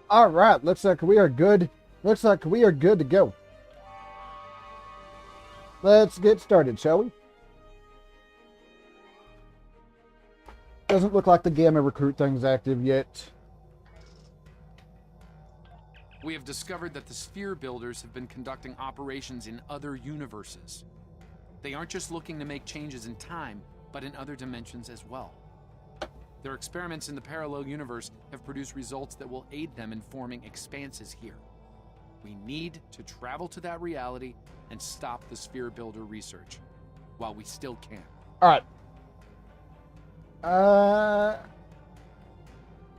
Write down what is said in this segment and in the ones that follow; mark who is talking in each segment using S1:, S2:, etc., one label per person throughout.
S1: All right, looks like we are good. Looks like we are good to go. Let's get started, shall we? Doesn't look like the Gamma recruit thing's active yet.
S2: We have discovered that the sphere builders have been conducting operations in other universes. They aren't just looking to make changes in time, but in other dimensions as well. Their experiments in the parallel universe have produced results that will aid them in forming expanses here. We need to travel to that reality and stop the sphere builder research, while we still can.
S1: All right.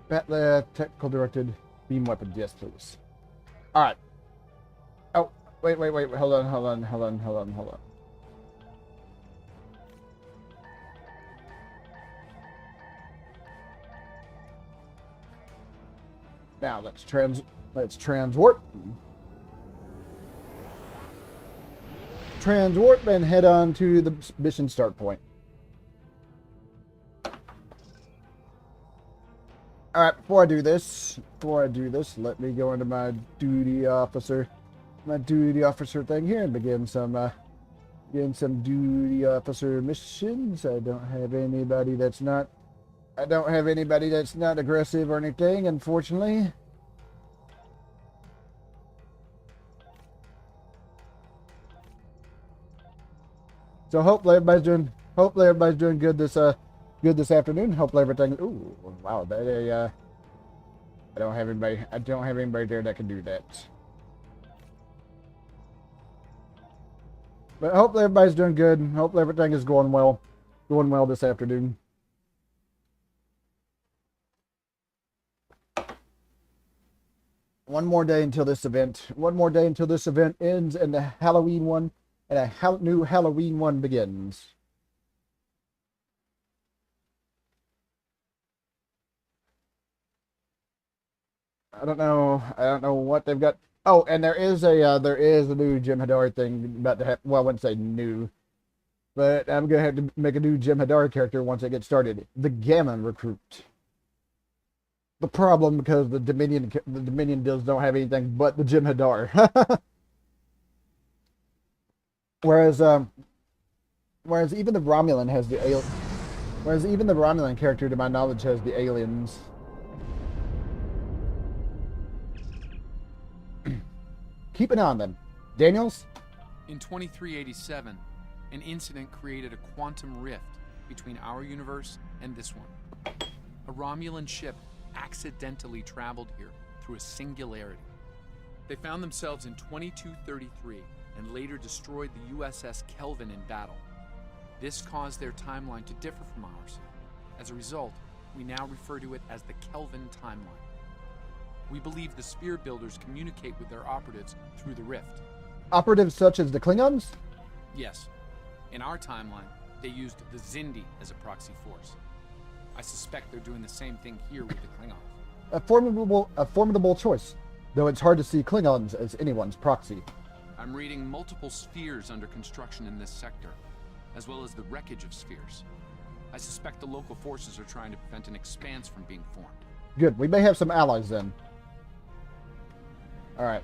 S1: The technical directed beam weapon. Yes, please. All right. Oh, wait. Hold on. Now let's transwarp. Transwarp and head on to the mission start point. All right, before I do this, let me go into my duty officer thing here and begin some duty officer missions. I don't have anybody that's not aggressive or anything, unfortunately. So hopefully everybody's doing good this afternoon. Hopefully everything. Ooh, wow! I don't have anybody there that can do that. But hopefully everybody's doing good. Hopefully everything is going well this afternoon. One more day until this event ends, and the Halloween one, and a new Halloween one begins. I don't know what they've got. Oh, and there is a new Jim Hadar thing about to happen. Well, I wouldn't say new, but I'm gonna have to make a new Jim Hadar character once it gets started. The Gamma recruit. The problem, because the Dominion deals don't have anything but the Jim Hadar. Whereas even the Romulan has the even the Romulan character, to my knowledge, has the aliens. Keep an eye on them. Daniels?
S2: In 2387, an incident created a quantum rift between our universe and this one. A Romulan ship accidentally traveled here through a singularity. They found themselves in 2233 and later destroyed the USS Kelvin in battle. This caused their timeline to differ from ours. As a result, we now refer to it as the Kelvin timeline. We believe the sphere builders communicate with their operatives through the rift.
S1: Operatives such as the Klingons?
S2: Yes. In our timeline, they used the Xindi as a proxy force. I suspect they're doing the same thing here with the Klingons.
S1: A formidable choice, though it's hard to see Klingons as anyone's proxy.
S2: I'm reading multiple spheres under construction in this sector, as well as the wreckage of spheres. I suspect the local forces are trying to prevent an expanse from being formed.
S1: Good. We may have some allies then. All right.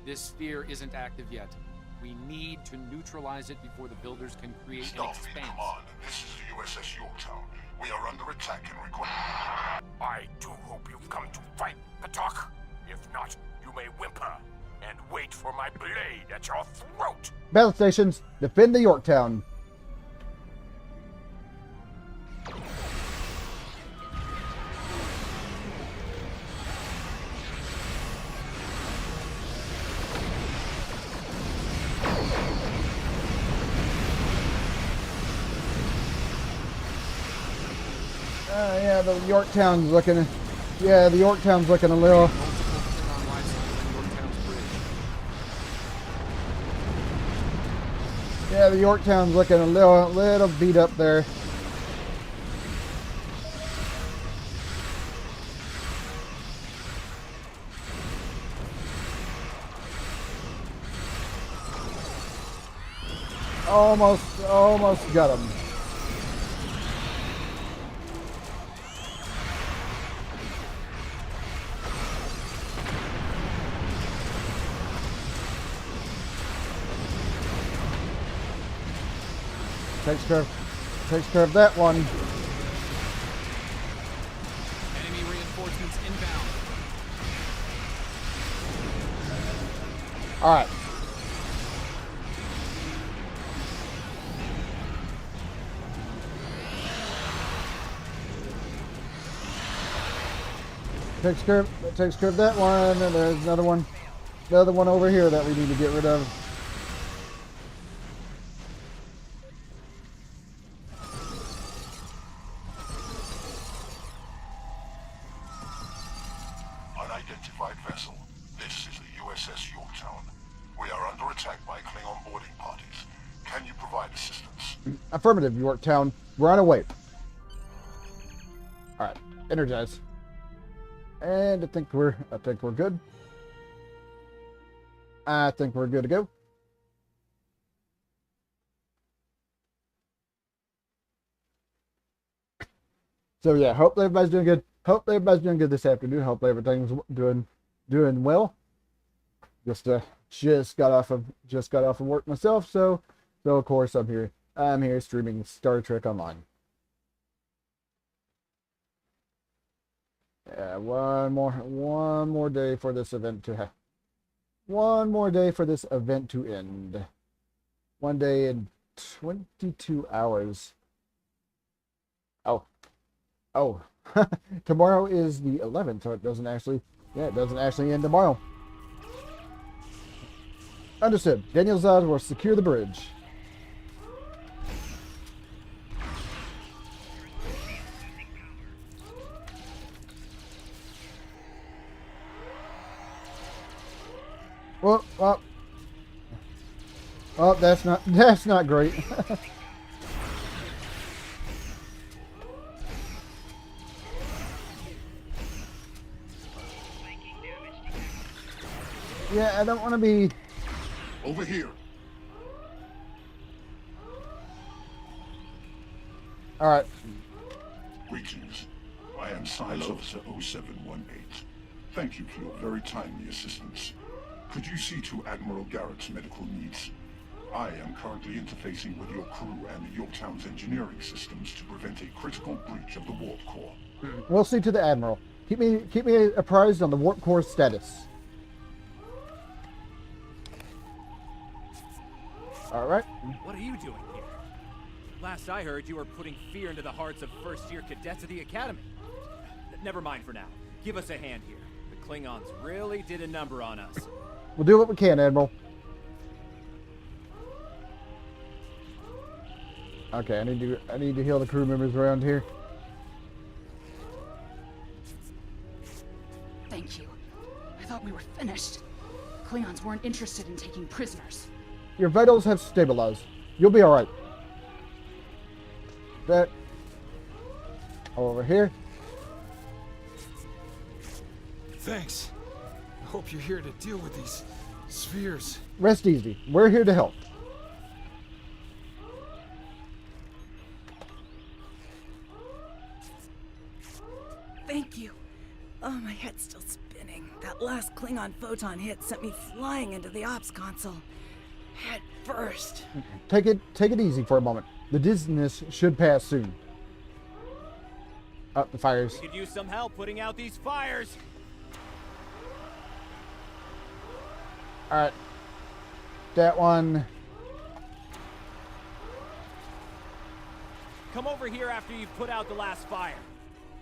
S2: This sphere isn't active yet. We need to neutralize it before the builders can create an expanse.
S3: Command. This is the USS Yorktown. We are under attack and require...
S4: I do hope you've come to fight, Patok. If not, you may whimper and wait for my blade at your throat.
S1: Battle stations, defend the Yorktown. Yeah, the Yorktown's looking a little. Yeah, the Yorktown's looking a little beat up there. Almost got him. Takes care of that one.
S2: Enemy reinforcements inbound.
S1: All right. Takes care of that one, and there's another one over here that we need to get rid of.
S3: Unidentified vessel. This is the USS Yorktown. We are under attack by Klingon boarding parties. Can you provide assistance?
S1: Affirmative, Yorktown. We're on our way. All right, energize. And I think we're good. I think we're good to go. So yeah, hopefully everybody's doing good. Hopefully everybody's doing good this afternoon. Hopefully everything's doing well. Just got off of work myself, so of course I'm here streaming Star Trek Online. Yeah, one more day for this event to one more day for this event to end. 1 day and 22 hours. Oh, tomorrow is the 11th, so it doesn't actually end tomorrow. Understood. Daniel Zod will secure the bridge. Well, that's not great. Yeah, I don't want to be
S3: Over here.
S1: all right.
S3: Greetings. I am Science Officer 0718. Thank you for your very timely assistance. Could you see to Admiral Garrett's medical needs? I am currently interfacing with your crew and the Yorktown's engineering systems to prevent a critical breach of the warp core.
S1: We'll see to the Admiral. Keep me apprised on the warp core status. All right.
S5: What are you doing here? Last I heard, you were putting fear into the hearts of first-year cadets at the Academy. Never mind for now. Give us a hand here. The Klingons really did a number on us.
S1: We'll do what we can, Admiral. Okay, I need to heal the crew members around here.
S6: Thank you. I thought we were finished. Klingons weren't interested in taking prisoners.
S1: Your vitals have stabilized. You'll be all right. That over here.
S7: Thanks. I hope you're here to deal with these spheres.
S1: Rest easy. We're here to help.
S8: Thank you. Oh, my head's still spinning. That last Klingon photon hit sent me flying into the ops console. Head first.
S1: Take it easy for a moment. The dizziness should pass soon. Up the fires.
S5: We could use some help putting out these fires.
S1: All right. That one.
S5: Come over here after you've put out the last fire.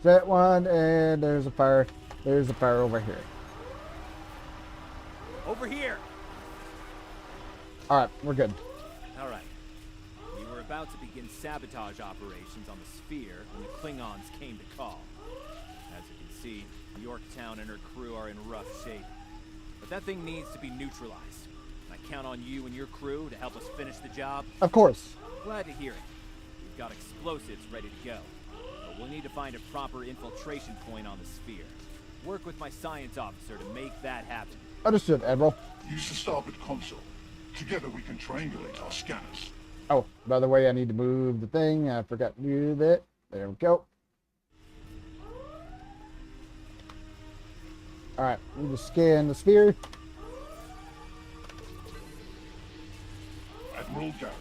S1: That one, and there's a fire. There's a fire over here.
S5: Over here.
S1: All right, we're good.
S5: All right. We were about to begin sabotage operations on the sphere when the Klingons came to call. As you can see, Yorktown and her crew are in rough shape. But that thing needs to be neutralized. I count on you and your crew to help us finish the job.
S1: Of course.
S5: Glad to hear it. We've got explosives ready to go. But we'll need to find a proper infiltration point on the sphere. Work with my science officer to make that happen.
S1: Understood, Admiral.
S3: Use the starboard console. Together we can triangulate our scanners.
S1: Oh, by the way, I need to move the thing. I forgot to do that. There we go. All right, we just scan the sphere.
S3: Admiral Garrett,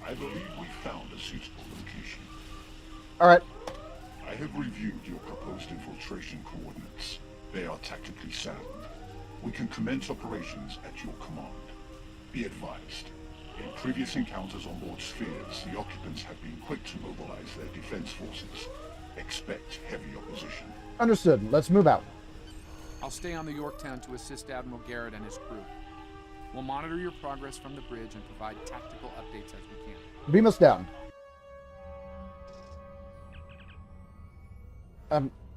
S3: I believe we found a suitable location.
S1: Alright.
S3: I have reviewed your proposed infiltration coordinates. They are tactically sound. We can commence operations at your command. Be advised, in previous encounters on board spheres, the occupants have been quick to mobilize their defense forces. Expect heavy opposition.
S1: Understood. Let's move out.
S2: I'll stay on the Yorktown to assist Admiral Garrett and his crew. We'll monitor your progress from the bridge and provide tactical updates as we can.
S1: Beam us down.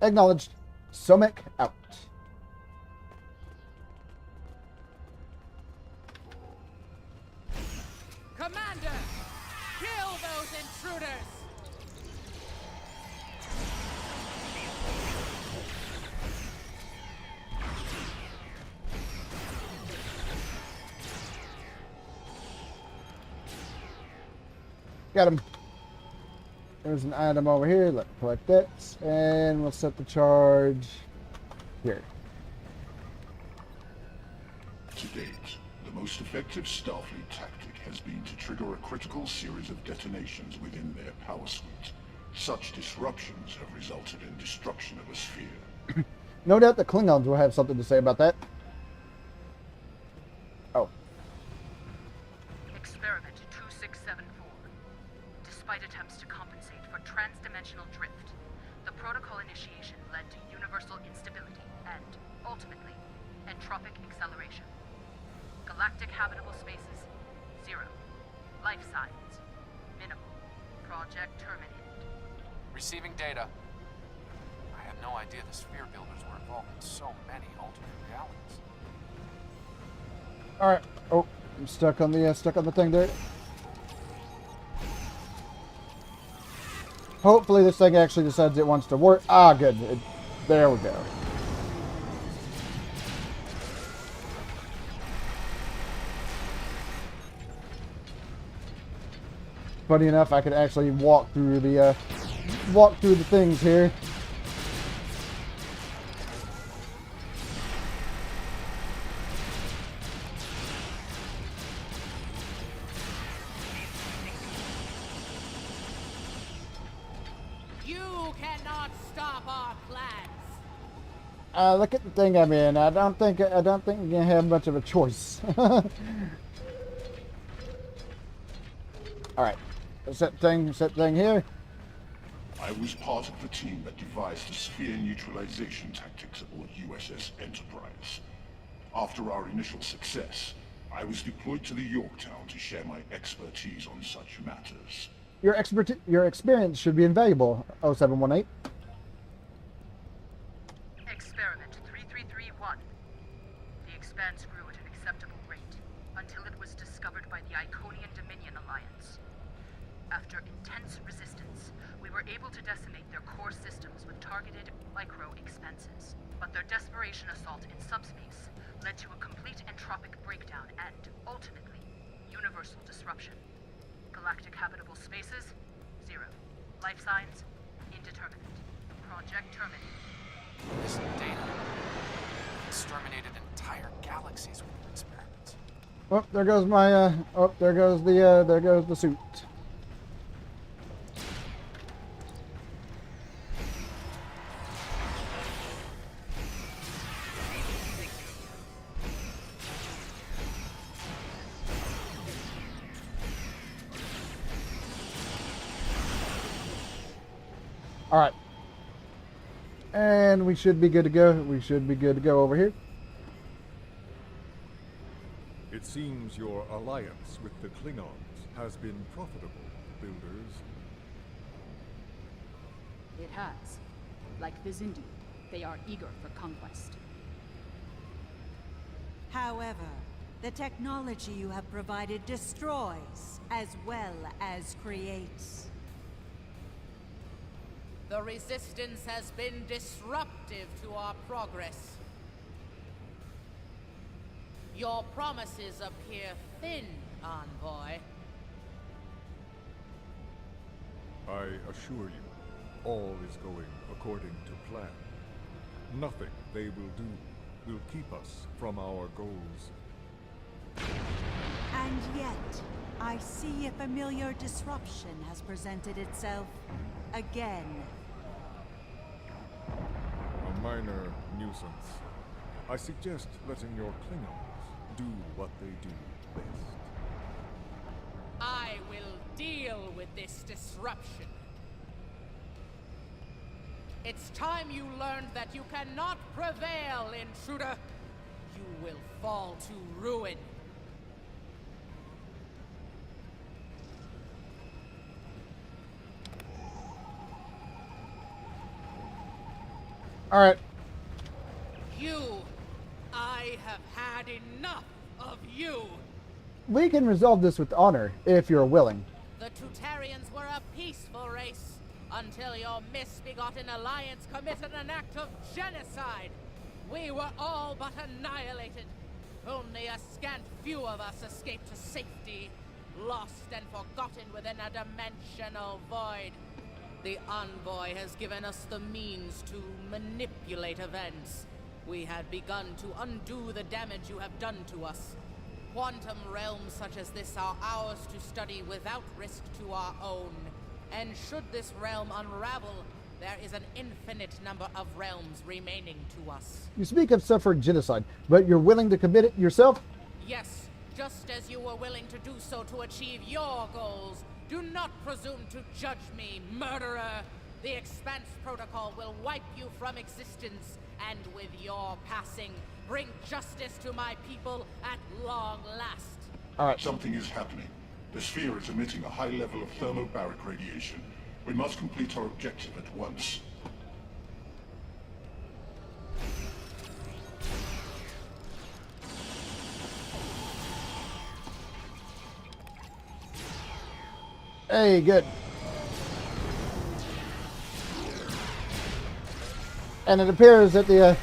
S1: Acknowledged. Somek out.
S9: Commander! Kill those intruders!
S1: Got him. There's an item over here. Let's collect that. And we'll set the charge here.
S3: To date, the most effective Starfleet tactic has been to trigger a critical series of detonations within their power suite. Such disruptions have resulted in destruction of a sphere.
S1: No doubt the Klingons will have something to say about that. Oh.
S6: Experiment 2674. Despite attempts to compensate for transdimensional drift, the protocol initiation led to universal instability and, ultimately, entropic acceleration. Galactic habitable spaces, 0. Life signs, minimal. Project terminated.
S2: Receiving data. I had no idea the sphere builders were involved in so many alternate realities.
S1: Alright. Oh, I'm stuck on the thing there. Hopefully this thing actually decides it wants to work. Ah, good. There we go. Funny enough, I could actually walk through the things here.
S9: You cannot stop our plans!
S1: Look at the thing I'm in. I don't think you're gonna have much of a choice. All right, set thing here.
S3: I was part of the team that devised the sphere neutralization tactics aboard USS Enterprise. After our initial success, I was deployed to the Yorktown to share my expertise on such matters.
S1: Your experience should be invaluable, 0718.
S6: Experiment 3331. The Expanse grew at an acceptable rate until it was discovered by the Iconian Dominion Alliance. After intense resistance, we were able to decimate their core systems with targeted micro-expanses. But their desperation assault in subspace led to a complete entropic breakdown and, ultimately, universal disruption. Galactic habitable spaces, 0. Life signs, indeterminate. Project terminated.
S2: This data exterminated entire galaxies with your experiments.
S1: Oh, there goes my there goes the suit. All right. And we should be good to go. We should be good to go over here.
S10: It seems your alliance with the Klingons has been profitable, builders.
S6: It has. Like the Zindi, they are eager for conquest.
S11: However, the technology you have provided destroys as well as creates.
S9: The Resistance has been disruptive to our progress. Your promises appear thin, Envoy.
S10: I assure you, all is going according to plan. Nothing they will do will keep us from our goals.
S11: And yet, I see a familiar disruption has presented itself again.
S10: A minor nuisance. I suggest letting your Klingons do what they do best.
S9: I will deal with this disruption. It's time you learned that you cannot prevail, intruder. You will fall to ruin.
S1: All right.
S9: I have had enough of you.
S1: We can resolve this with honor, if you're willing.
S9: The Tutarians were a peaceful race until your misbegotten alliance committed an act of genocide. We were all but annihilated. Only a scant few of us escaped to safety, lost and forgotten within a dimensional void. The Envoy has given us the means to manipulate events. We had begun to undo the damage you have done to us. Quantum realms such as this are ours to study without risk to our own. And should this realm unravel, there is an infinite number of realms remaining to us.
S1: You speak of suffering genocide, but you're willing to commit it yourself?
S9: Yes, just as you were willing to do so to achieve your goals. Do not presume to judge me, murderer. The Expanse Protocol will wipe you from existence, and with your passing, bring justice to my people at long last.
S1: All right.
S3: Something is happening. The sphere is emitting a high level of thermobaric radiation. We must complete our objective at once.
S1: Hey, good. And it appears that the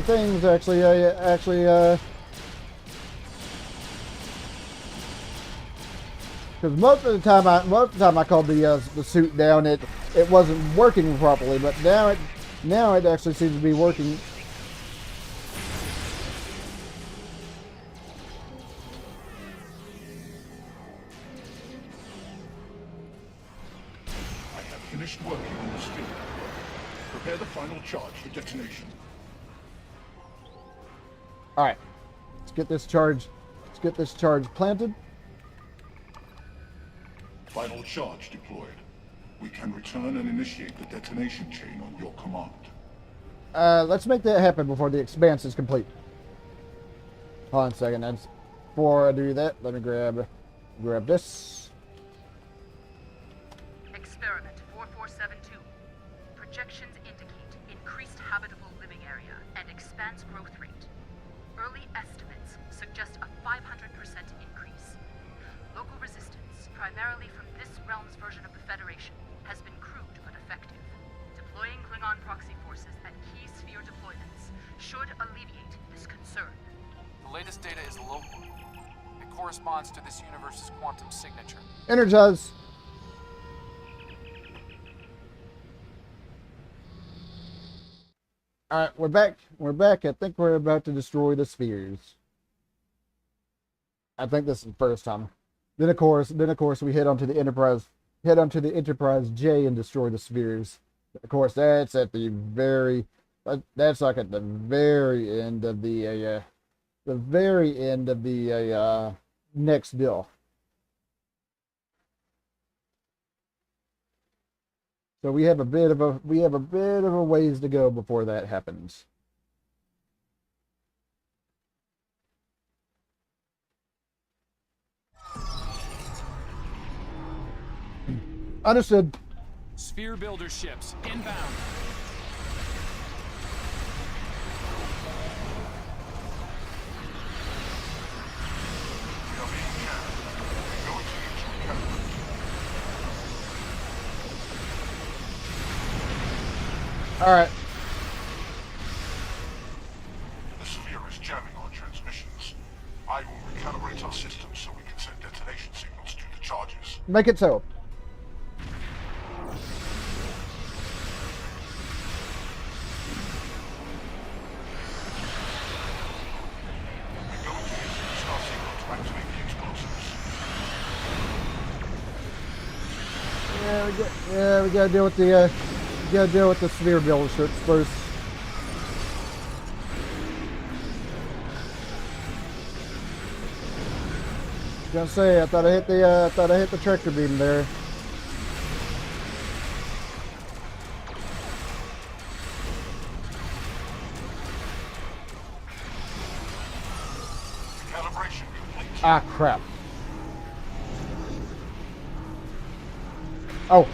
S1: things actually because most of the time I called the suit down, it wasn't working properly, but now it actually seems to be working.
S3: Finished working on the sphere. Prepare the final charge for detonation.
S1: All right, let's get this charge planted.
S3: Final charge deployed. We can return and initiate the detonation chain on your command.
S1: Let's make that happen before the expanse is complete. Hold on a second. That's before I do that. Let me grab this.
S6: Experiment 4472. Projections indicate increased habitable living area and expanse growth rate. Early estimates suggest a 500% increase. Local resistance, primarily from this realm's version of the Federation, has been crude but effective. Deploying Klingon proxy forces at key sphere deployments should alleviate this concern.
S2: The latest data is local. It corresponds to this universe's quantum signature.
S1: Energize. All right, we're back. We're back. I think we're about to destroy the spheres. I think this is the first time. Then of course we head onto the Enterprise J and destroy the spheres. Of course, that's at the very. That's like at the very end of the next bill. So we have a bit of a ways to go before that happens. Understood.
S2: Sphere builder ships inbound.
S1: All right.
S3: The sphere is jamming our transmissions. I will recalibrate our systems so we can send detonation signals to the charges.
S1: Make it so.
S3: We're going to use the star signal to activate the explosives.
S1: we gotta deal with the sphere builder ships first. Gonna say, I thought I hit the tractor beam there.
S3: Calibration complete.
S1: Ah, crap. Oh.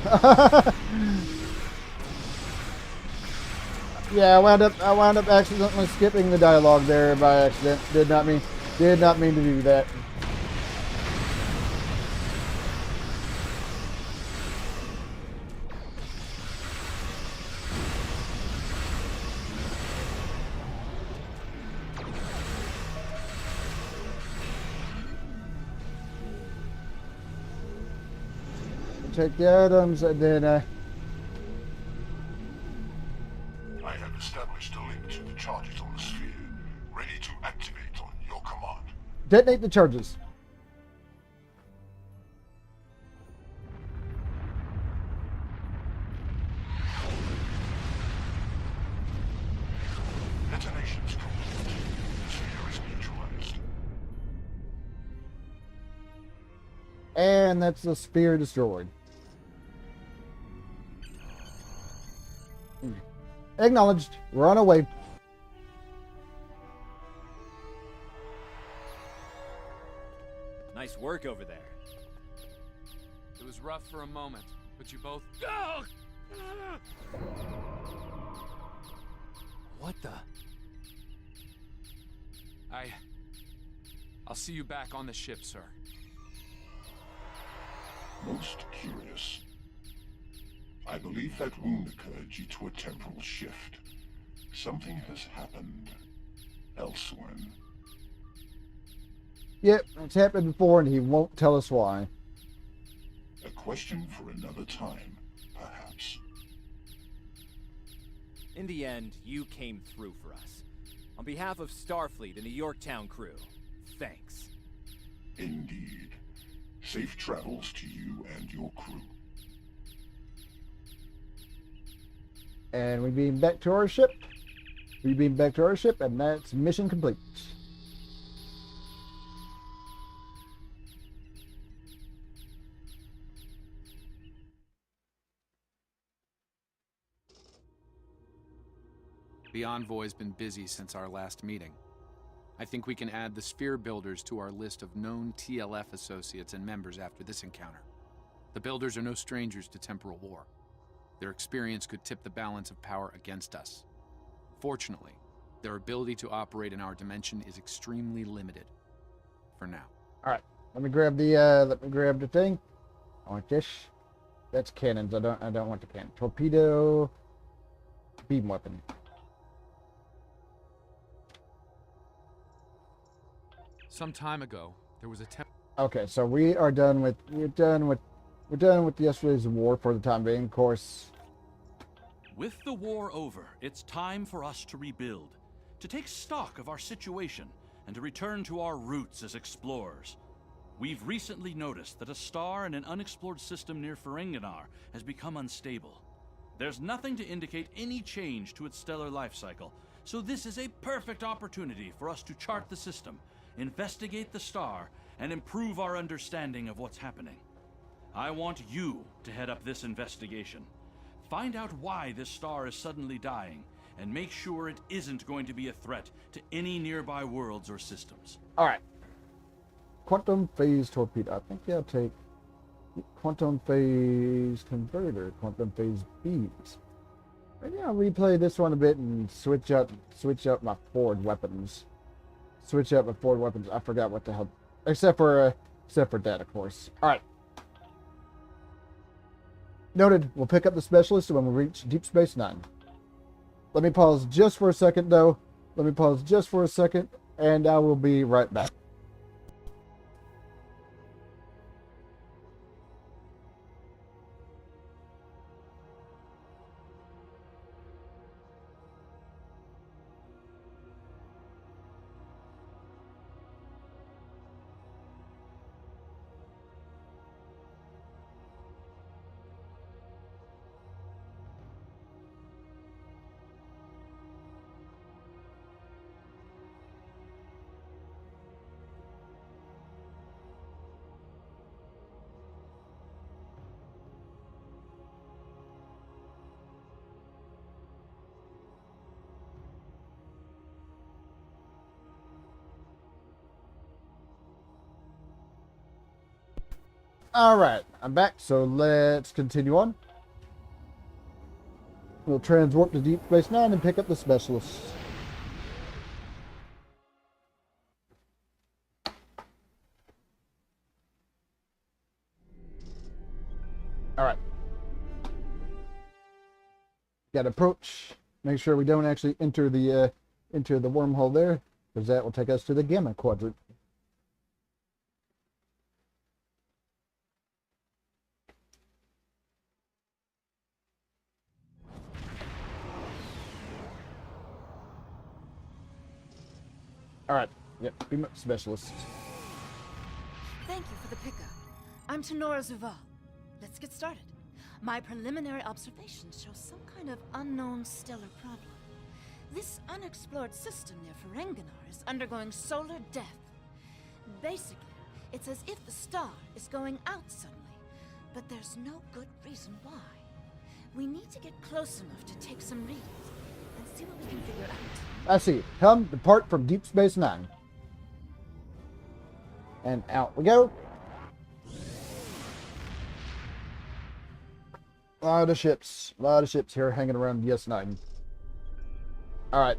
S1: Yeah, I wound up accidentally skipping the dialogue there by accident. Did not mean to do that. Take the items and then
S3: I have established a link to the charges on the sphere, ready to activate on your command.
S1: detonate the charges.
S3: Detonations complete. The sphere is neutralized.
S1: And that's the spear destroyed. Acknowledged. We're on our way.
S5: Nice work over there.
S2: It was rough for a moment, but you both...
S5: What the?
S2: I'll see you back on the ship, sir.
S3: Most curious. I believe that wound occurred due to a temporal shift. Something has happened elsewhere.
S1: Yep, it's happened before and he won't tell us why.
S3: A question for another time, perhaps.
S5: In the end, you came through for us. On behalf of Starfleet and the Yorktown crew, thanks.
S3: Indeed. Safe travels to you and your crew.
S1: And we beam back to our ship. We beam back to our ship, and that's mission complete.
S2: The Envoy's been busy since our last meeting. I think we can add the Sphere Builders to our list of known TLF associates and members after this encounter. The Builders are no strangers to temporal war. Their experience could tip the balance of power against us. Fortunately, their ability to operate in our dimension is extremely limited. For now.
S1: All right, let me grab the thing. I want this. That's cannons. I don't want the cannon. Torpedo, beam weapon.
S2: Some time ago, there was a
S1: Okay, so we're done with yesterday's war for the time being. Of course.
S12: With the war over, it's time for us to rebuild, to take stock of our situation, and to return to our roots as explorers. We've recently noticed that a star in an unexplored system near Ferenginar has become unstable. There's nothing to indicate any change to its stellar life cycle, so this is a perfect opportunity for us to chart the system, investigate the star, and improve our understanding of what's happening. I want you to head up this investigation. Find out why this star is suddenly dying, and make sure it isn't going to be a threat to any nearby worlds or systems.
S1: All right. Quantum phase torpedo. I think I'll take quantum phase converter, quantum phase beams. Maybe I'll replay this one a bit and switch up my forward weapons. Switch up my forward weapons. I forgot what the hell. Except for that, of course. All right. Noted. We'll pick up the specialist when we reach Deep Space Nine. Let me pause just for a second, though. Let me pause just for a second, and I will be right back. Alright, I'm back, so let's continue on. We'll transwarp to Deep Space Nine and pick up the specialists. Alright. Got to approach. Make sure we don't actually enter the wormhole there, because that will take us to the Gamma Quadrant. Alright, yep, beam up specialist.
S8: Thank you for the pickup. I'm Tenora Zuval. Let's get started. My preliminary observations show some kind of unknown stellar problem. This unexplored system near Ferenginar is undergoing solar death. Basically, it's as if the star is going out suddenly, but there's no good reason why. We need to get close enough to take some readings and see what we can figure out.
S1: I see. Come, depart from Deep Space Nine. And out we go. A lot of ships here hanging around DS9. Alright.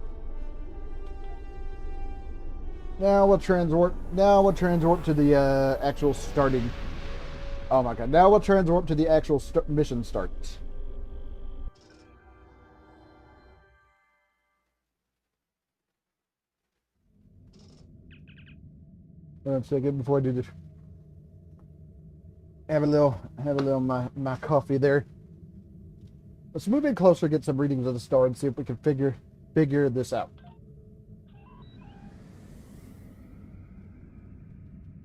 S1: Now we'll transwarp to the actual starting. Oh my god. Now we'll transwarp to the actual mission start. One second before I do this. Have a little my coffee there. Let's move in closer, get some readings of the star, and see if we can figure this out.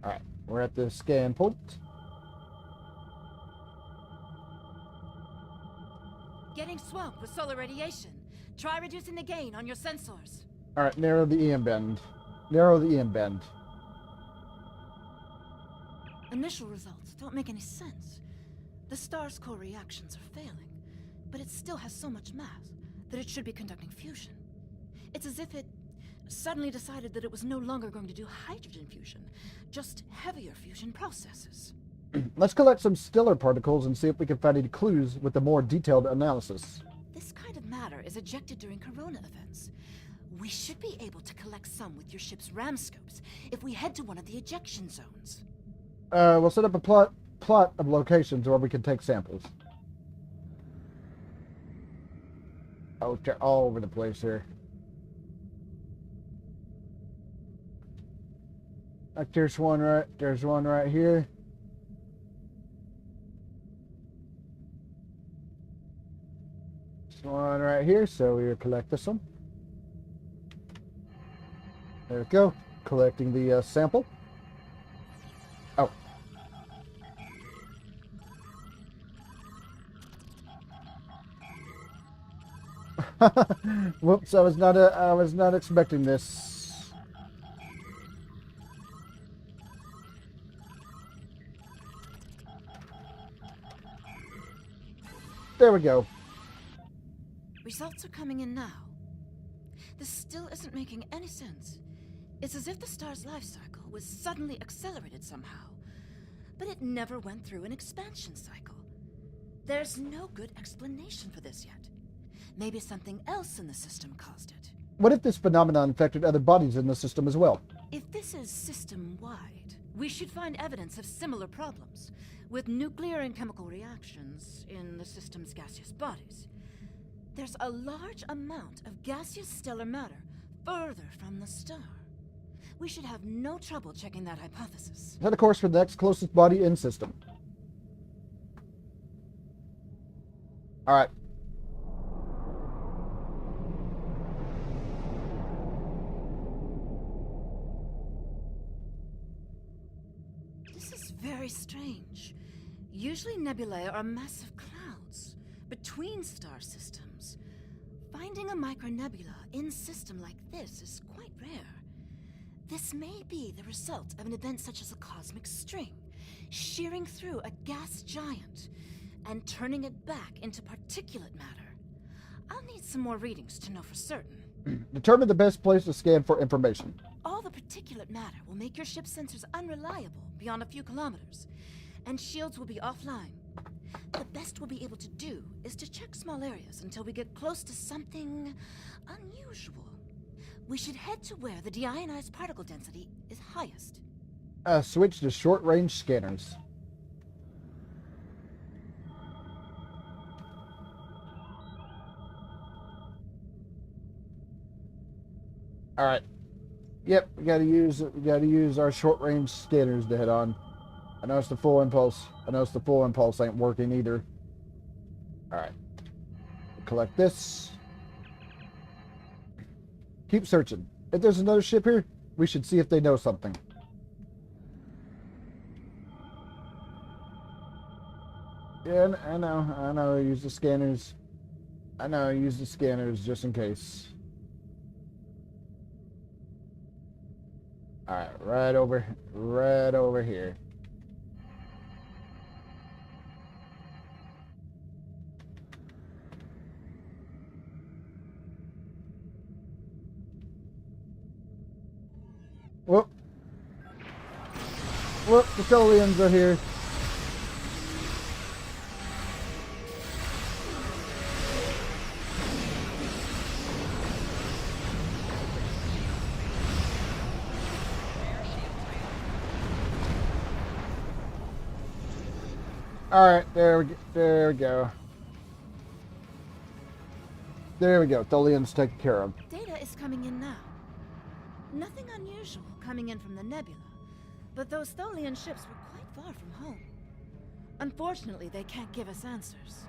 S1: Alright, we're at the scan point.
S8: Getting swamped with solar radiation. Try reducing the gain on your sensors.
S1: Alright, narrow the EM bend. Narrow the EM bend.
S8: Initial results don't make any sense. The star's core reactions are failing, but it still has so much mass that it should be conducting fusion. It's as if it suddenly decided that it was no longer going to do hydrogen fusion, just heavier fusion processes.
S1: Let's collect some stellar particles and see if we can find any clues with a more detailed analysis.
S8: This kind of matter is ejected during corona events. We should be able to collect some with your ship's ram scopes if we head to one of the ejection zones.
S1: We'll set up a plot of locations where we can take samples. Oh, they're all over the place here. Like there's one right here. There's one right here, so we'll collect this one. There we go. Collecting the sample. Oh. Whoops, I was not expecting this. There we go.
S8: Results are coming in now. This still isn't making any sense. It's as if the star's life cycle was suddenly accelerated somehow, but it never went through an expansion cycle. There's no good explanation for this yet. Maybe something else in the system caused it.
S1: What if this phenomenon affected other bodies in the system as well?
S8: If this is system-wide, we should find evidence of similar problems, with nuclear and chemical reactions in the system's gaseous bodies. There's a large amount of gaseous stellar matter further from the star. We should have no trouble checking that hypothesis.
S1: Set a course for the next closest body in system. Alright.
S8: This is very strange. Usually nebulae are massive clouds between star systems. Finding a micronebula in system like this is quite rare. This may be the result of an event such as a cosmic string, shearing through a gas giant and turning it back into particulate matter. I'll need some more readings to know for certain.
S1: Determine the best place to scan for information.
S8: All the particulate matter will make your ship's sensors unreliable beyond a few kilometers. and shields will be offline. The best we'll be able to do is to check small areas until we get close to something unusual. We should head to where the deionized particle density is highest.
S1: Switch to short-range scanners. All right. Yep, we gotta use our short-range scanners to head on. I know it's the full impulse. I know it's the full impulse ain't working either. All right. Collect this. Keep searching. If there's another ship here, we should see if they know something. Yeah, I know. Use the scanners. I know. Use the scanners just in case. All right, right over here. Whoop. Whoop, the Tholians are here. Alright, there we go. There we go. Tholian's taken care of.
S8: Data is coming in now. Nothing unusual coming in from the nebula, but those Tholian ships were quite far from home. Unfortunately, they can't give us answers.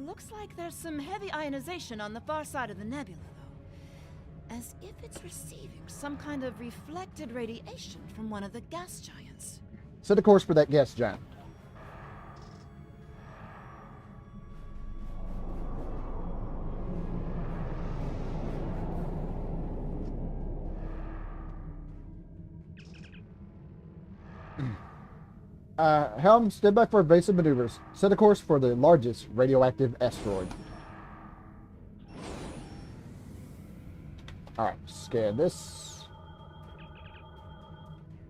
S8: Looks like there's some heavy ionization on the far side of the nebula, though. As if it's receiving some kind of reflected radiation from one of the gas giants.
S1: Set a course for that gas giant. Helm, stand by for evasive maneuvers. Set a course for the largest radioactive asteroid. Alright, scan this.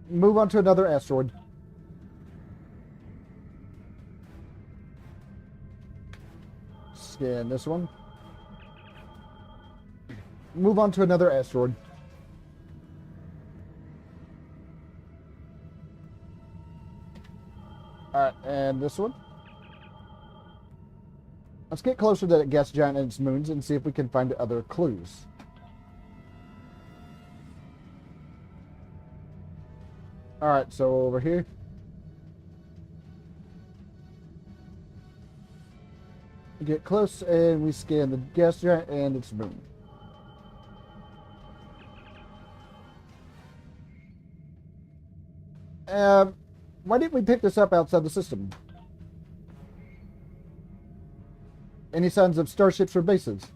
S1: Move on to another asteroid. Scan this one. Move on to another asteroid. Alright, and this one. Let's get closer to that gas giant and its moons and see if we can find other clues. Alright, so over here. We get close and we scan the gas giant and its moon. Why didn't we pick this up outside the system? Any signs of starships or bases?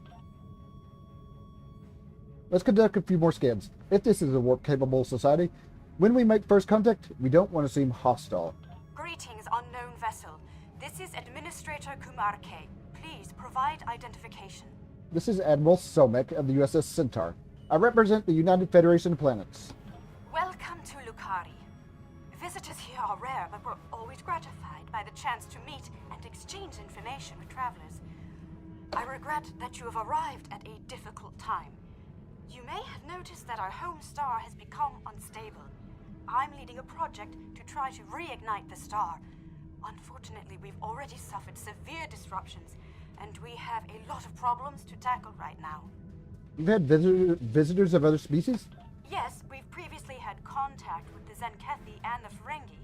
S1: Let's conduct a few more scans. If this is a warp-capable society, when we make first contact, we don't want to seem hostile.
S13: Greetings, unknown vessel. This is Administrator Kumarke. Please provide identification.
S1: This is Admiral Selmek of the USS Centaur. I represent the United Federation of Planets.
S13: Welcome to Lukari. Visitors here are rare, but we're always gratified by the chance to meet and exchange information with travelers. I regret that you have arrived at a difficult time. You may have noticed that our home star has become unstable. I'm leading a project to try to reignite the star. Unfortunately, we've already suffered severe disruptions, and we have a lot of problems to tackle right now.
S1: You've had visitors of other species?
S13: Yes, we've previously had contact with the Zenkethi and the Ferengi.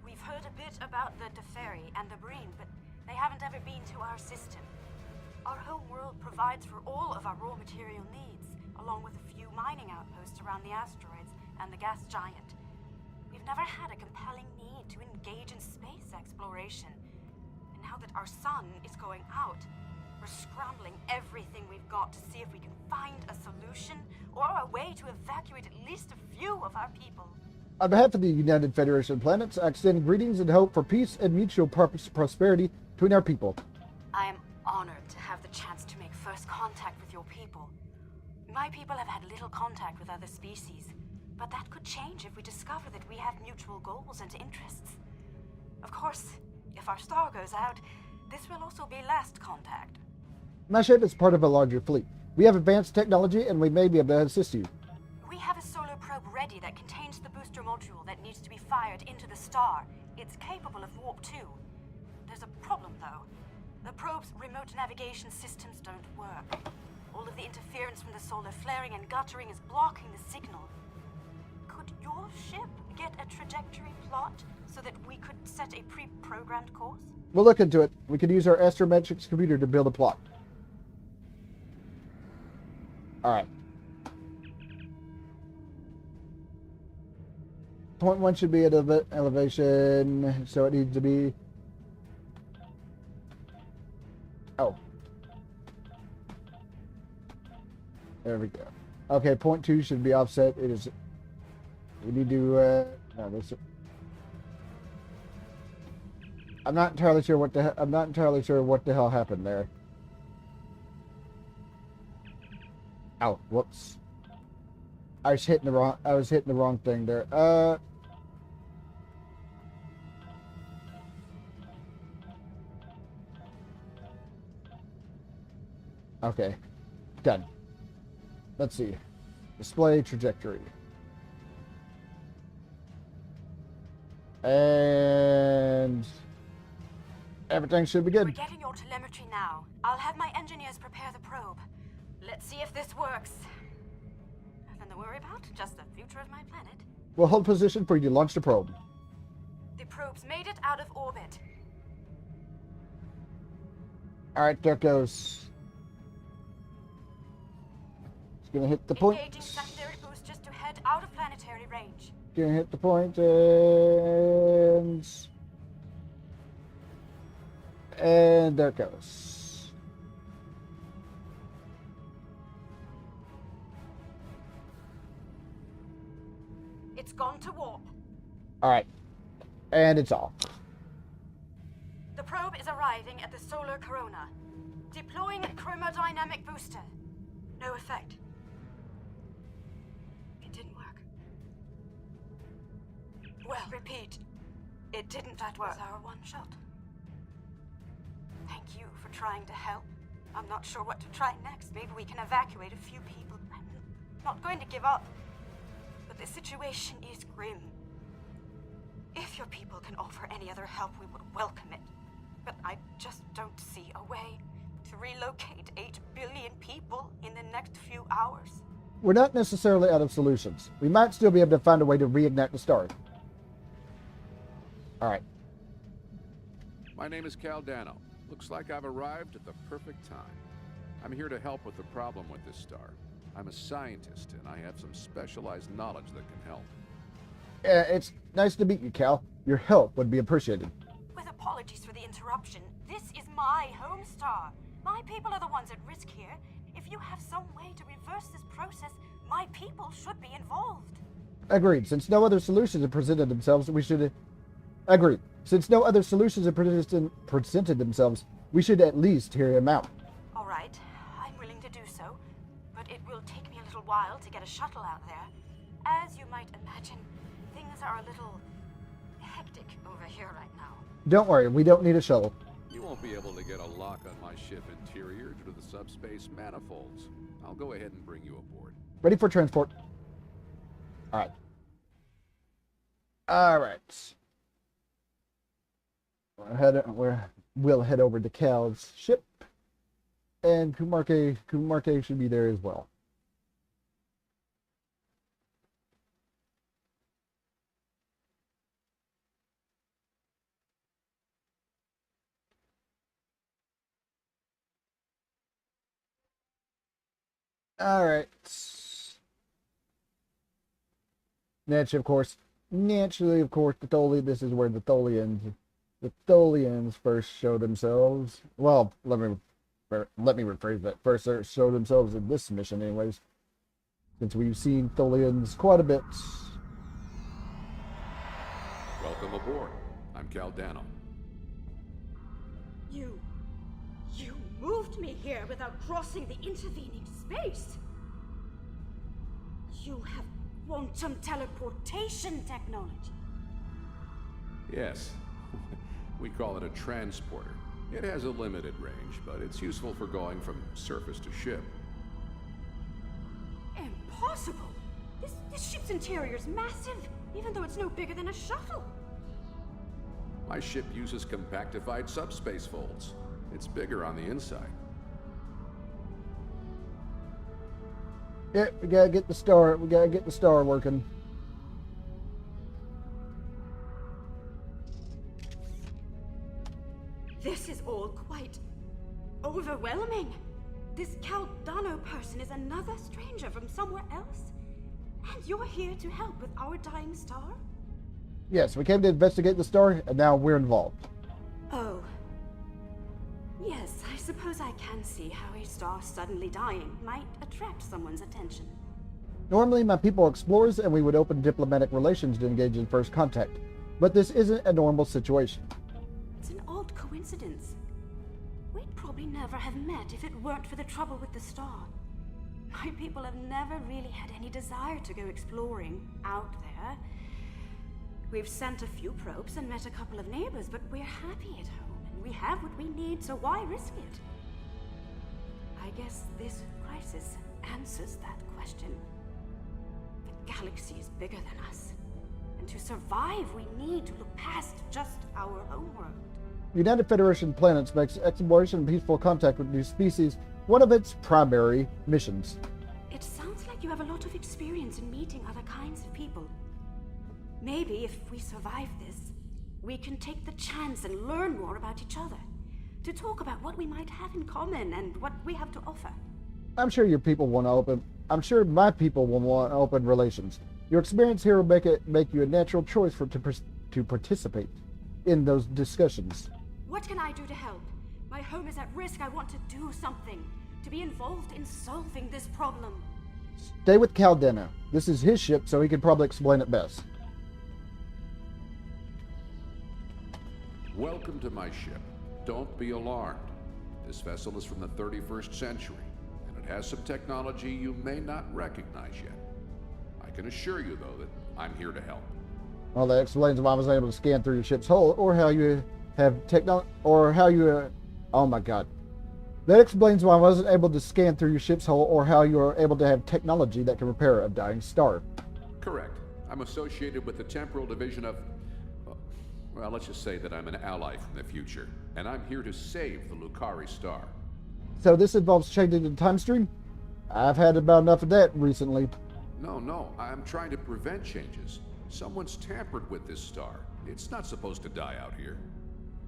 S13: We've heard a bit about the Teferi and the Breen, but they haven't ever been to our system. Our home world provides for all of our raw material needs, along with a few mining outposts around the asteroids and the gas giant. We've never had a compelling need to engage in space exploration. And now that our sun is going out, we're scrambling everything we've got to see if we can find a solution or a way to evacuate at least a few of our people.
S1: On behalf of the United Federation of Planets, I extend greetings and hope for peace and mutual prosperity between our people.
S13: I am honored to have the chance to make first contact with your people. My people have had little contact with other species, but that could change if we discover that we have mutual goals and interests. Of course, if our star goes out, this will also be last contact.
S1: My ship is part of a larger fleet. We have advanced technology, and we may be able to assist you.
S13: We have a solar probe ready that contains the booster module that needs to be fired into the star. It's capable of warp 2. There's a problem, though. The probe's remote navigation systems don't work. All of the interference from the solar flaring and guttering is blocking the signal. Could your ship get a trajectory plot so that we could set a pre-programmed course?
S1: We'll look into it. We could use our astrometrics computer to build a plot. Alright. Point 1 should be at elevation, so it needs to be... Oh. There we go. Okay, point 2 should be offset. It is... We need to... No, this... I'm not entirely sure what the hell happened there. Oh, whoops. I was hitting the wrong thing there. Okay. Done. Let's see. Display trajectory. And everything should be good.
S13: We're getting your telemetry now. I'll have my engineers prepare the probe. Let's see if this works. Nothing to worry about, just the future of my planet.
S1: We'll hold position for you to launch the probe.
S13: The probe's made it out of orbit.
S1: Alright, there it goes. It's gonna hit the point.
S13: Engaging secondary boosters to head out of planetary range.
S1: Gonna hit the point and there it goes.
S13: It's gone to warp.
S1: Alright. And it's off.
S13: The probe is arriving at the solar corona. Deploying chromodynamic booster. No effect. It didn't work. Well, repeat. It didn't work. That was our one shot. Thank you for trying to help. I'm not sure what to try next. Maybe we can evacuate a few people. I'm not going to give up. But the situation is grim. If your people can offer any other help, we would welcome it. But I just don't see a way to relocate 8 billion people in the next few hours.
S1: We're not necessarily out of solutions. We might still be able to find a way to reignite the star. Alright.
S14: My name is Caldano. Looks like I've arrived at the perfect time. I'm here to help with the problem with this star. I'm a scientist, and I have some specialized knowledge that can help.
S1: It's nice to meet you, Cal. Your help would be appreciated.
S13: With apologies for the interruption, this is my home star. My people are the ones at risk here. If you have some way to reverse this process, my people should be involved.
S1: Agreed. Since no other solutions have presented themselves, we should... Agreed. Since no other solutions have presented themselves, we should at least hear him out.
S13: All right. I'm willing to do so. But it will take me a little while to get a shuttle out there. As you might imagine, things are a little hectic over here right now.
S1: Don't worry, we don't need a shuttle.
S14: You won't be able to get a lock on my ship interior due to the subspace manifolds. I'll go ahead and bring you aboard.
S1: Ready for transport. Alright. Alright. We'll head over to Cal's ship. And Kumarke should be there as well. Alright. Naturally, of course, the Tholian. This is where the Tholians first show themselves. Well, let me rephrase that. First, they show themselves in this mission, anyways. Since we've seen Tholians quite a bit.
S14: Welcome aboard. I'm Caldano.
S13: You moved me here without crossing the intervening space. You have quantum teleportation technology.
S14: Yes, We call it a transporter. It has a limited range, but it's useful for going from surface to ship.
S13: Impossible! This ship's interior's massive, even though it's no bigger than a shuttle.
S14: My ship uses compactified subspace folds. It's bigger on the inside.
S1: Yeah, we gotta get the star. We gotta get the star working.
S13: This is all quite overwhelming. This Caldano person is another stranger from somewhere else. And you're here to help with our dying star?
S1: Yes, we came to investigate the star, and now we're involved.
S13: Oh. Yes, I suppose I can see how a star suddenly dying might attract someone's attention.
S1: Normally, my people are explorers, and we would open diplomatic relations to engage in first contact. But this isn't a normal situation.
S13: It's an odd coincidence. We'd probably never have met if it weren't for the trouble with the star. My people have never really had any desire to go exploring out there. We've sent a few probes and met a couple of neighbors, but we're happy at home, and we have what we need, so why risk it? I guess this crisis answers that question. The galaxy is bigger than us, and to survive, we need to look past just our homeworld.
S1: United Federation Planets makes exploration and peaceful contact with new species one of its primary missions.
S13: It sounds like you have a lot of experience in meeting other kinds of people. Maybe if we survive this, we can take the chance and learn more about each other, to talk about what we might have in common and what we have to offer.
S1: I'm sure your people want to open. I'm sure my people will want to open relations. Your experience here will make you a natural choice to participate in those discussions.
S13: What can I do to help? My home is at risk. I want to do something, to be involved in solving this problem.
S1: Stay with Caldano. This is his ship, so he can probably explain it best.
S14: Welcome to my ship. Don't be alarmed. This vessel is from the 31st century, and it has some technology you may not recognize yet. I can assure you, though, that I'm here to help.
S1: Well, that explains why I was able to scan through your ship's hull, or how you have technology, oh my god. That explains why I wasn't able to scan through your ship's hull, or how you are able to have technology that can repair a dying star.
S14: Correct. I'm associated with the Temporal division of... well, let's just say that I'm an ally from the future, and I'm here to save the Lucari star.
S1: So this involves changing the time stream? I've had about enough of that recently.
S14: No, I'm trying to prevent changes. Someone's tampered with this star. It's not supposed to die out here.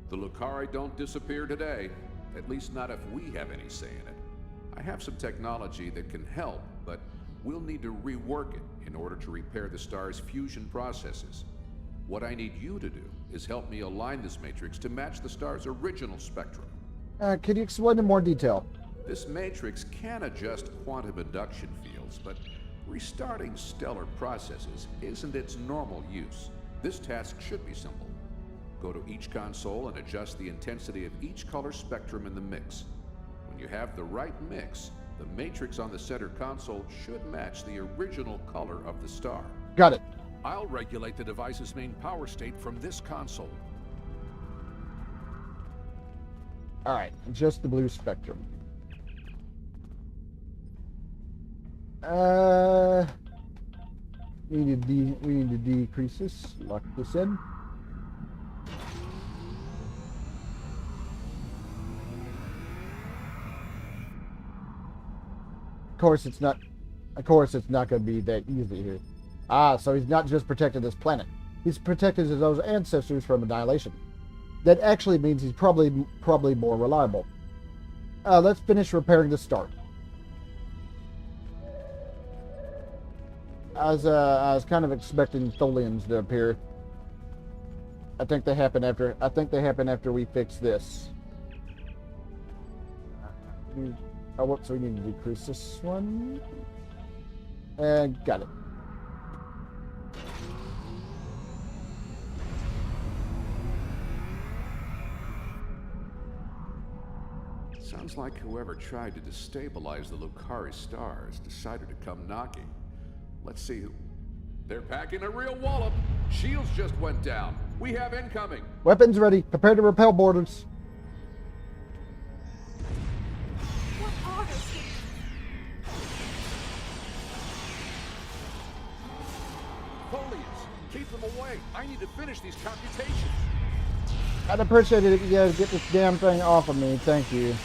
S14: The Lucari don't disappear today, at least not if we have any say in it. I have some technology that can help, but we'll need to rework it in order to repair the star's fusion processes. What I need you to do is help me align this matrix to match the star's original spectrum.
S1: Can you explain in more detail?
S14: This matrix can adjust quantum induction fields, but restarting stellar processes isn't its normal use. This task should be simple. Go to each console and adjust the intensity of each color spectrum in the mix. When you have the right mix, the matrix on the center console should match the original color of the star.
S1: Got it.
S4: I'll regulate the device's main power state from this console.
S1: Alright, just the blue spectrum. We need to decrease this, lock this in. Of course it's not going to be that easy here. So he's not just protected this planet. He's protected his own ancestors from annihilation. That actually means he's probably more reliable. Let's finish repairing the star. I was kind of expecting Tholians to appear. I think they happen after we fix this. Oh, whoops, we need to decrease this one. And got it.
S14: Sounds like whoever tried to destabilize the Lucari stars decided to come knocking. Let's see who... They're packing a real wallop! Shields just went down. We have incoming.
S1: Weapons ready. Prepare to repel boarders.
S13: What are those things?
S14: Foliage, keep them away. I need to finish these computations.
S1: I'd appreciate it if you guys get this damn thing off of me. Thank you.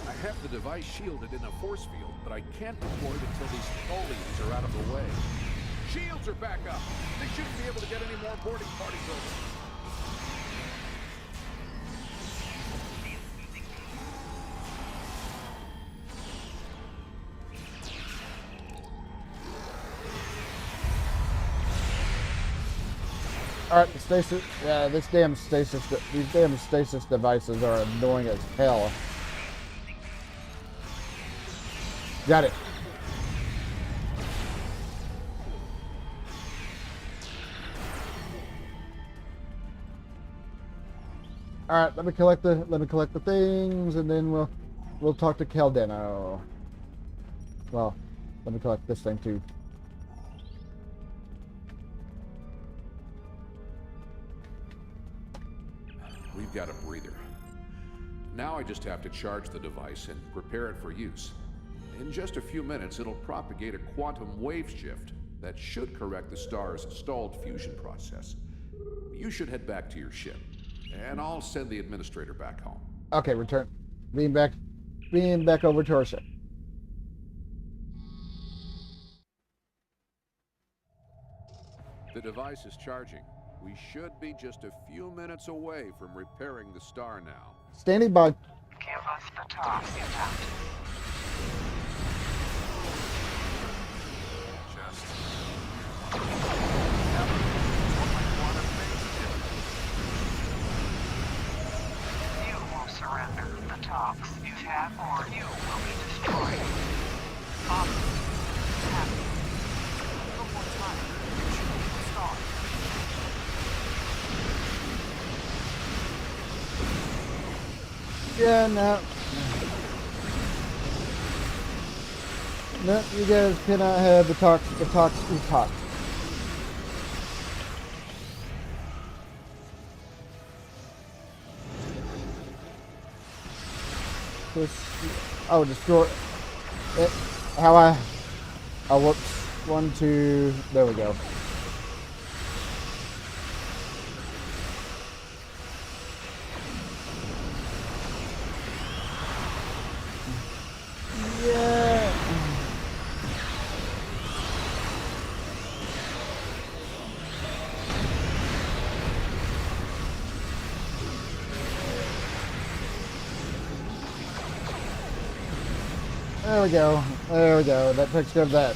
S14: I have the device shielded in a force field, but I can't deploy it until these foliage are out of the way. Shields are back up. They shouldn't be able to get any more boarding parties over.
S1: Alright, the stasis. Yeah, these damn stasis devices are annoying as hell. Got it. Alright, let me collect the things, and then we'll talk to Caldano. Well, let me collect this thing too.
S14: We've got a breather. Now I just have to charge the device and prepare it for use. In just a few minutes, it'll propagate a quantum wave shift that should correct the star's stalled fusion process. You should head back to your ship, and I'll send the administrator back home.
S1: Okay, return. Being back over to our ship.
S14: The device is charging. We should be just a few minutes away from repairing the star now.
S1: Standing by.
S15: Give us the TOS inbound.
S4: Just...
S15: You will surrender the TOS you have, or you will be destroyed. Happy. One more time. Start.
S1: Yeah, no. No, you guys cannot have the talks. Oh, destroy it. Oh, whoops. 1, 2, there we go. Yeah. There we go. There we go. That takes care of that.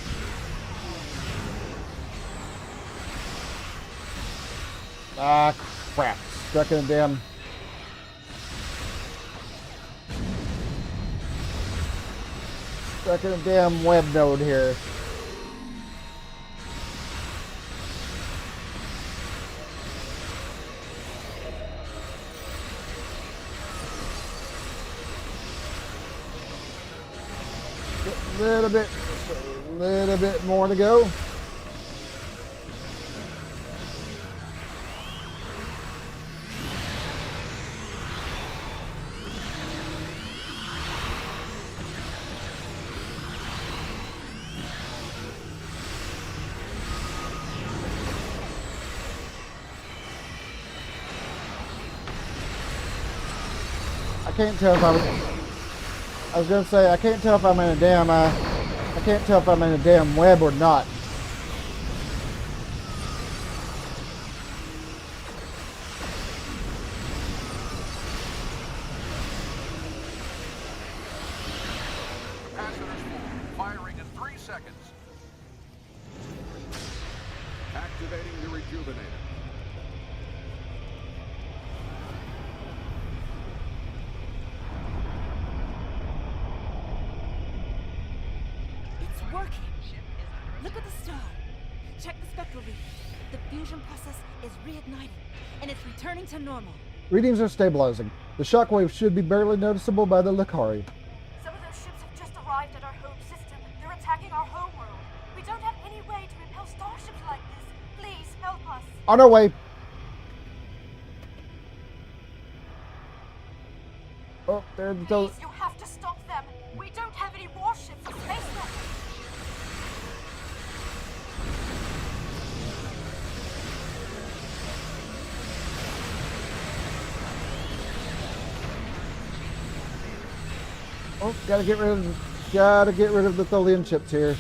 S1: Ah, crap. Stuck in a damn... Stuck in a damn web node here. A little bit more to go. I can't tell if I was gonna say I can't tell if I'm in a damn I can't tell if I'm in a damn web or not.
S14: Capacitors full. Firing in 3 seconds. Activating the rejuvenator.
S8: It's working. Look at the star. Check the spectral reading. The fusion process is reigniting, and it's returning to normal.
S1: Readings are stabilizing. The shockwave should be barely noticeable by the Lakari.
S13: Some of those ships have warships like this. Please help us.
S1: On our way. Oh, there's those.
S13: Please, you have to stop them. We don't have any warships or space weapons.
S1: Oh, gotta get rid of the Tholian ships here.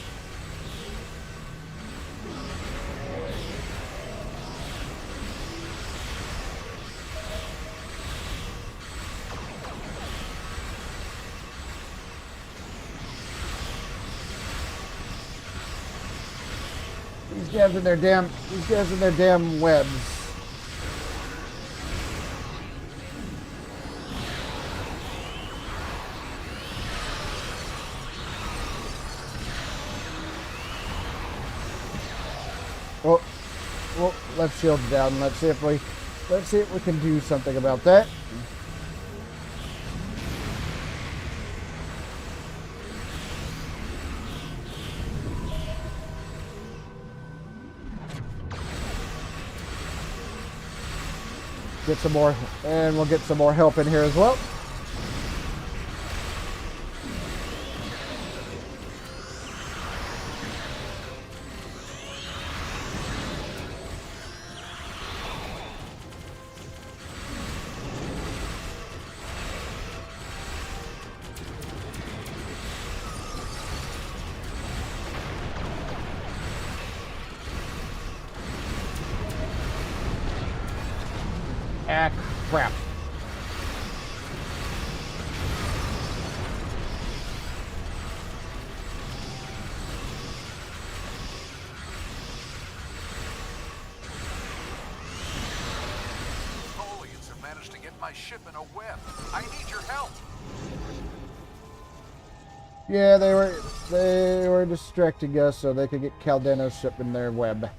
S1: These guys in their damn webs. Well, let's shield it down. Let's see if we can do something about that. Get some more, and we'll get some more help in here as well. Ah, crap.
S14: Tholians have managed to get my ship in a web. I need your help.
S1: Yeah, they were distracting us so they could get Caldano's ship in their web.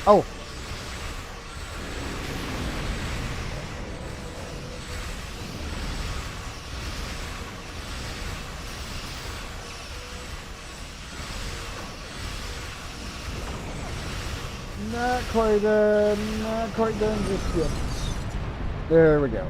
S1: Oh. Not quite done just yet. There we go.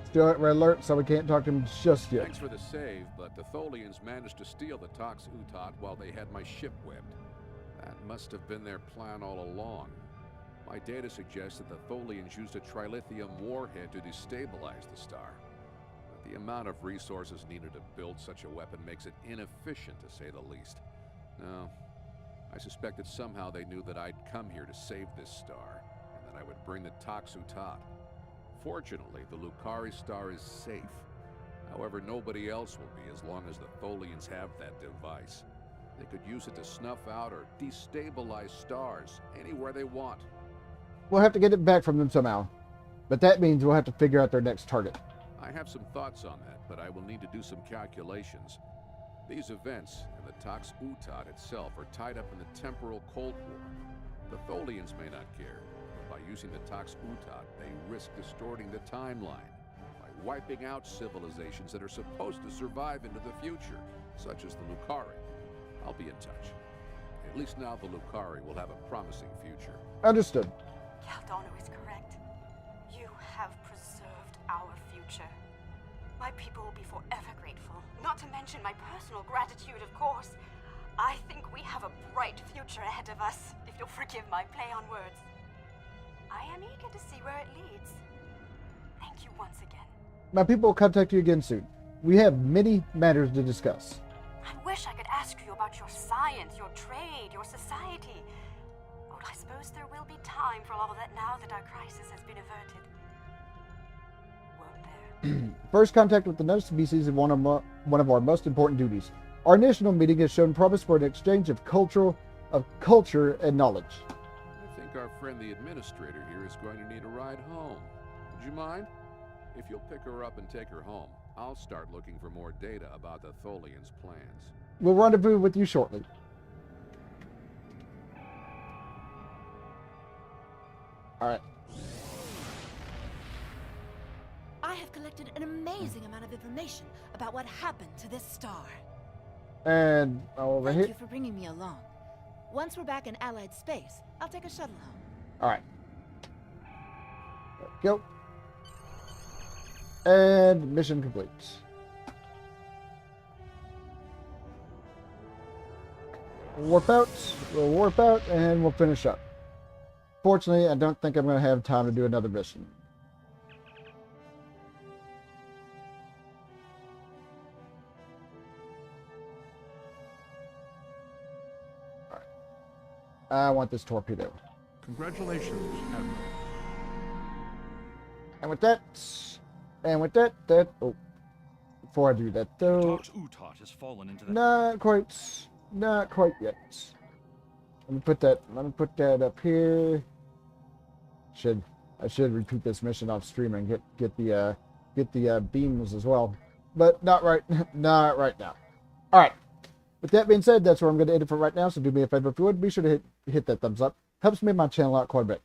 S1: Still at red alert, so we can't talk to him just yet.
S14: Thanks for the save, but the Tholians managed to steal the Tox Utot while they had my ship webbed. That must have been their plan all along. My data suggests that the Tholians used a trilithium warhead to destabilize the star. But the amount of resources needed to build such a weapon makes it inefficient, to say the least. No, I suspect that somehow they knew that I'd come here to save this star, and that I would bring the Tox Utot. Fortunately, the Lucari star is safe. However, nobody else will be as long as the Tholians have that device. They could use it to snuff out or destabilize stars anywhere they want.
S1: We'll have to get it back from them somehow. But that means we'll have to figure out their next target.
S14: I have some thoughts on that, but I will need to do some calculations. These events and the Tox Utot itself are tied up in the Temporal Cold War. The Tholians may not care. By using the Tox Utot, they risk distorting the timeline by wiping out civilizations that are supposed to survive into the future, such as the Lucari. I'll be in touch. At least now the Lucari will have a promising future.
S1: Understood.
S13: Caldano is correct. You have preserved our future. My people will be forever grateful, not to mention my personal gratitude, of course. I think we have a bright future ahead of us, if you'll forgive my play on words. I am eager to see where it leads. Thank you once again.
S1: My people will contact you again soon. We have many matters to discuss.
S13: I wish I could ask you about your science, your trade, your society. But I suppose there will be time for all of that now that our crisis has been averted. Won't there?
S1: First contact with another species is one of our most important duties. Our initial meeting has shown promise for an exchange of culture and knowledge.
S14: I think our friend the administrator here is going to need a ride home. Would you mind? If you'll pick her up and take her home, I'll start looking for more data about the Tholians' plans.
S1: We'll rendezvous with you shortly. Alright.
S8: I have collected an amazing amount of information about what happened to this star.
S1: And over
S8: Thank
S1: here.
S8: you for bringing me along. Once we're back in Allied space, I'll take a shuttle home.
S1: Alright. Go. And mission complete. Warp out. We'll warp out and we'll finish up. Fortunately, I don't think I'm going to have time to do another mission. Alright. I want this torpedo.
S10: Congratulations, Admiral.
S1: And with that, oh, before I do that though,
S12: Utot has fallen into that.
S1: not quite yet. Let me put that up here. I should repeat this mission off stream and get the beams as well, but not right now. All right. With that being said, that's where I'm going to end it for right now. So do me a favor if you would, be sure to hit that thumbs up. Helps me and my channel out quite a bit.